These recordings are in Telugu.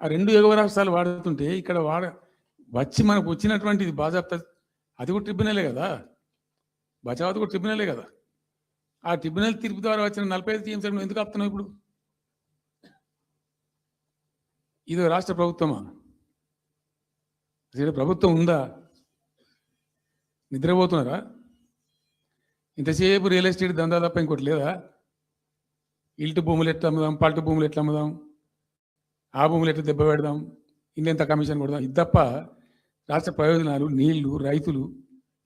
ఆ రెండు ఎగువ రాష్ట్రాలు వాడుతుంటే ఇక్కడ వచ్చి మనకు వచ్చినటువంటిది బాజాప్తా, అది కూడా ట్రిబ్యునలే కదా, బచావత్ కూడా ట్రిబ్యునలే కదా. ఆ ట్రిబ్యునల్ తీర్పు ద్వారా వచ్చిన 45 టీఎంసీ ఎందుకు ఆపుతున్నావు ఇప్పుడు? ఇది రాష్ట్ర ప్రభుత్వమా? అసలు ప్రభుత్వం ఉందా? నిద్రపోతున్నారా? ఇంతసేపు రియల్ ఎస్టేట్ దందా తప్ప ఇంకోటి లేదా? ఇల్టు భూములు ఎట్లా అమ్ముదాం, పల్టు భూములు ఎట్లా అమ్ముదాం, ఆ భూములు ఎట్లా దెబ్బ పెడదాం, ఇంకెంత కమిషన్ కొడదాం, ఇది తప్ప రాష్ట్ర ప్రయోజనాలు, నీళ్లు, రైతులు,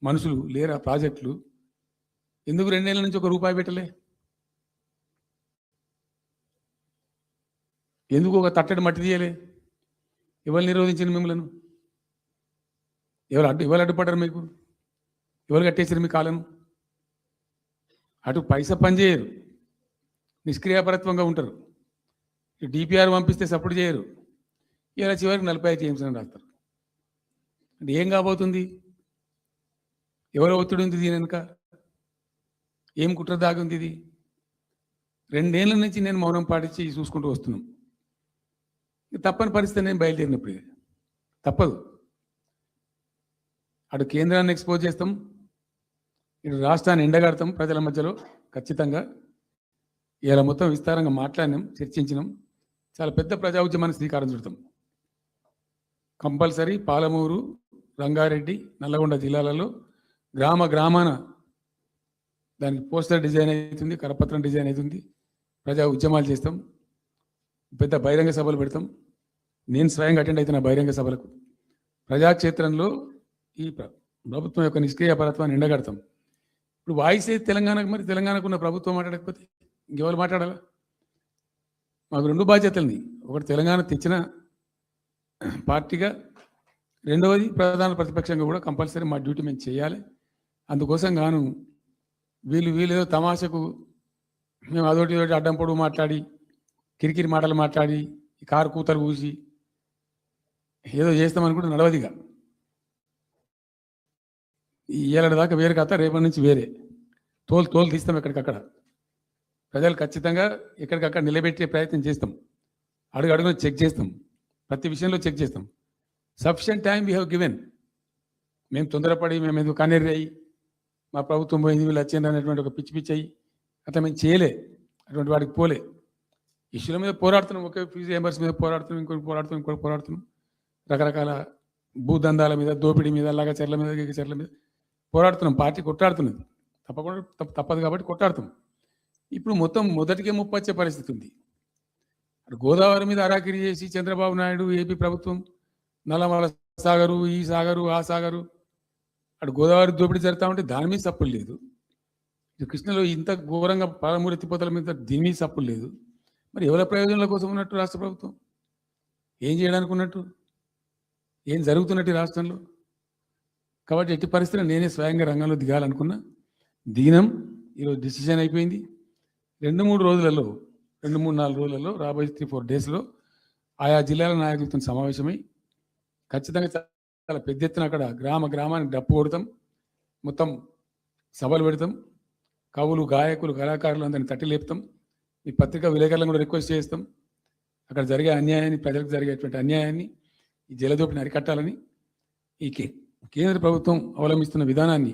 మనుషులు లేరా? ప్రాజెక్టులు ఎందుకు 2 నెలల నుంచి ₹1 పెట్టలే? ఎందుకు ఒక తట్టడి మట్టి తీయలే? ఎవరు నిరోధించిన మిమ్మల్ని? ఎవరు అడ్డుపడ్డారు మీకు? ఎవరు కట్టేసారు మీ కాలం? అటు పైసా పనిచేయరు, నిష్క్రియాపరత్వంగా ఉంటారు. డిపిఆర్ పంపిస్తే సపోర్ట్ చేయరు. ఇలా చివరికి 45 టీఎంసీ అని రాస్తారు. అంటే ఏం కాబోతుంది? ఎవరో ఒత్తిడి ఉంది దీని వెనుక? ఏం కుట్ర దాగుంది? ఇది 2 ఏళ్ళ నుంచి నేను మౌనం పాటించి చూసుకుంటూ వస్తున్నాం. తప్పని పరిస్థితి నేను బయలుదేరినప్పుడు తప్పదు. అటు కేంద్రాన్ని ఎక్స్పోజ్ చేస్తాం, ఇటు రాష్ట్రాన్ని ఎండగడతాం ప్రజల మధ్యలో ఖచ్చితంగా. ఇలా మొత్తం విస్తారంగా మాట్లాడినాం, చర్చించినాం. చాలా పెద్ద ప్రజా ఉద్యమానికి శ్రీకారం చుడతాం. కంపల్సరీ పాలమూరు, రంగారెడ్డి, నల్లగొండ జిల్లాలలో గ్రామాన దానికి పోస్టర్ డిజైన్ అవుతుంది, కరపత్రం డిజైన్ అవుతుంది. ప్రజా ఉద్యమాలు చేస్తాం, పెద్ద బహిరంగ సభలు పెడతాం. నేను స్వయంగా అటెండ్ అవుతున్న బహిరంగ సభలకు. ప్రజాక్షేత్రంలో ఈ ప్రభుత్వం యొక్క నిష్క్రియాపరత్వాన్ని ఎండగడతాం. ఇప్పుడు వాయిస్ అయితే తెలంగాణకు, మరి తెలంగాణకు ఉన్న ప్రభుత్వం మాట్లాడకపోతే ఇంకెవరు మాట్లాడాలా? మాకు 2 బాధ్యతలని, ఒకటి తెలంగాణ తెచ్చిన పార్టీగా, రెండవది ప్రధాన ప్రతిపక్షంగా కూడా కంపల్సరీ మా డ్యూటీ మేము చేయాలి. అందుకోసం గాను వీళ్ళు ఏదో తమాషకు మేము అదొకటి అడ్డం పొడుగు మాట్లాడి, కిరికిరి మాటలు మాట్లాడి, ఈ కారు కూతలు కూసి ఏదో చేస్తామనుకుంటే నడవదిగా. ఈ ఏళ్ళ దాకా వేరే కథ, రేపటి నుంచి వేరే తోలు తీస్తాం ఎక్కడికక్కడ. ప్రజలు ఖచ్చితంగా ఎక్కడికక్కడ నిలబెట్టే ప్రయత్నం చేస్తాం. అడుగున చెక్ చేస్తాం, ప్రతి విషయంలో చెక్ చేస్తాం. Sufficient time we have given. మేము తొందరపడి మేము ఎందుకు కన్నెర్రి అయ్యి మా ప్రభుత్వం పోయింది వీళ్ళు వచ్చింది అనేటువంటి ఒక పిచ్చి అయ్యి అట్లా మేము చేయలే, అటువంటి వాడికి పోలే. ఇష్యూల మీద పోరాడుతున్నాం, ఒకే ఫీజు రియంబర్స్ మీద పోరాడుతున్నాం, ఇంకోటి పోరాడుతున్నాం, రకరకాల భూదందాల మీద, దోపిడీ మీద, లగచర్ల మీద, గిగచర్ల మీద పోరాడుతున్నాం. పార్టీ కొట్టాడుతున్నది, తప్పదు కాబట్టి కొట్టాడుతాం. ఇప్పుడు మొత్తం మొదటికే ముప్పొచ్చే పరిస్థితి ఉంది. గోదావరి మీద అరాకిరి చేసి చంద్రబాబు నాయుడు, ఏపీ ప్రభుత్వం నల్లమల సాగరు, ఈ సాగరు, ఆ సాగరు, అటు గోదావరి దోపిడీ జరుగుతూ ఉంటే దాని మీద సప్పులు లేదు. కృష్ణలో ఇంత ఘోరంగా పాలమూరు ఎత్తిపోతల మీద దీని మీద సప్పులు లేదు. మరి ఎవరి ప్రయోజనాల కోసం ఉన్నట్టు రాష్ట్ర ప్రభుత్వం? ఏం చేయడానికి ఉన్నట్టు? ఏం జరుగుతున్నట్టు రాష్ట్రంలో? కాబట్టి ఎట్టి పరిస్థితుల్లో నేనే స్వయంగా రంగంలో దిగాలనుకున్నా. దినం ఈరోజు డిసిషన్ అయిపోయింది. 2-3 రోజులలో, 2-3-4 రోజులలో, రాబోయే 3-4 డేస్లో ఆయా జిల్లాల నాయకులతో సమావేశమై ఖచ్చితంగా చాలా పెద్ద ఎత్తున అక్కడ గ్రామానికి డప్పు కొడతాం, మొత్తం సభలు పెడతాం, కవులు, గాయకులు, కళాకారులు అందరినీ తట్టి లేపుతాం. ఈ పత్రికా విలేకరులను కూడా రిక్వెస్ట్ చేస్తాం. అక్కడ జరిగే అన్యాయాన్ని, ప్రజలకు జరిగేటువంటి అన్యాయాన్ని, ఈ జలదోపిని అరికట్టాలని, ఈ కేంద్ర ప్రభుత్వం అవలంబిస్తున్న విధానాన్ని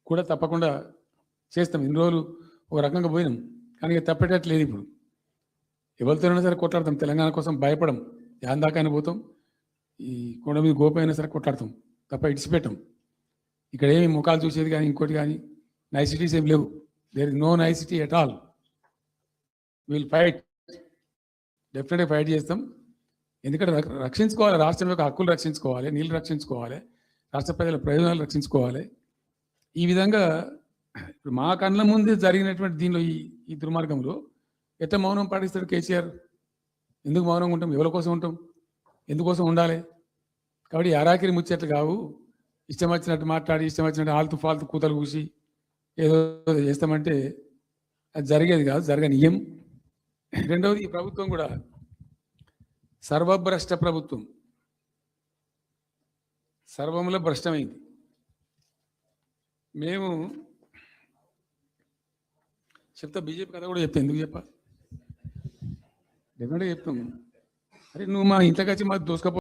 కూడా తప్పకుండా చేస్తాం. ఇన్ని రోజులు ఒక రకంగా పోయినాం, కానీ తప్పేటట్లేదు. ఇప్పుడు ఎవరితోనైనా సరే కొట్లాడతాం, తెలంగాణ కోసం భయపడం, యాందాకాని పోతాం, ఈ కొండ మీద గోపైనా సరే కొట్లాడతాం, తప్ప ఇడిచిపెట్టాం. ఇక్కడ ఏమి ముఖాలు చూసేది కానీ ఇంకోటి కానీ నైసిటీస్ ఏం లేవు. There is no necessity at all. Will fight, డెఫినెట్గా ఫైట్ చేస్తాం. ఎందుకంటే రక్షించుకోవాలి, రాష్ట్రం యొక్క హక్కులు రక్షించుకోవాలి, నీళ్ళు రక్షించుకోవాలి, రాష్ట్ర ప్రజల ప్రయోజనాలు రక్షించుకోవాలి. ఈ విధంగా ఇప్పుడు మా కళ్ళ ముందే జరిగినటువంటి దీనిలో ఈ దుర్మార్గంలో ఎట్లా మౌనం పాటిస్తాడు కేసీఆర్? ఎందుకు మౌనంగా ఉంటాం? ఎవరి కోసం ఉంటాం? ఎందుకోసం ఉండాలి? కాబట్టి అరాకిరి ముచ్చట్లు కావు. ఇష్టం వచ్చినట్టు మాట్లాడి, ఇష్టం వచ్చినట్టు ఆల్తు ఫాల్తు కూతలు కూసి ఏదో చేస్తామంటే అది జరిగేది కాదు, జరగనీయం. రెండవది, ఈ ప్రభుత్వం కూడా సర్వభ్రష్ట ప్రభుత్వం, సర్వంలో భ్రష్టమైంది. మేము చెప్తా, బీజేపీ కథ కూడా చెప్తా, ఎందుకు చెప్పా, డెఫినెట్గా చెప్తాం. అరే నువ్వు మా ఇంట్లోకి వచ్చి మాకు దోసుకపో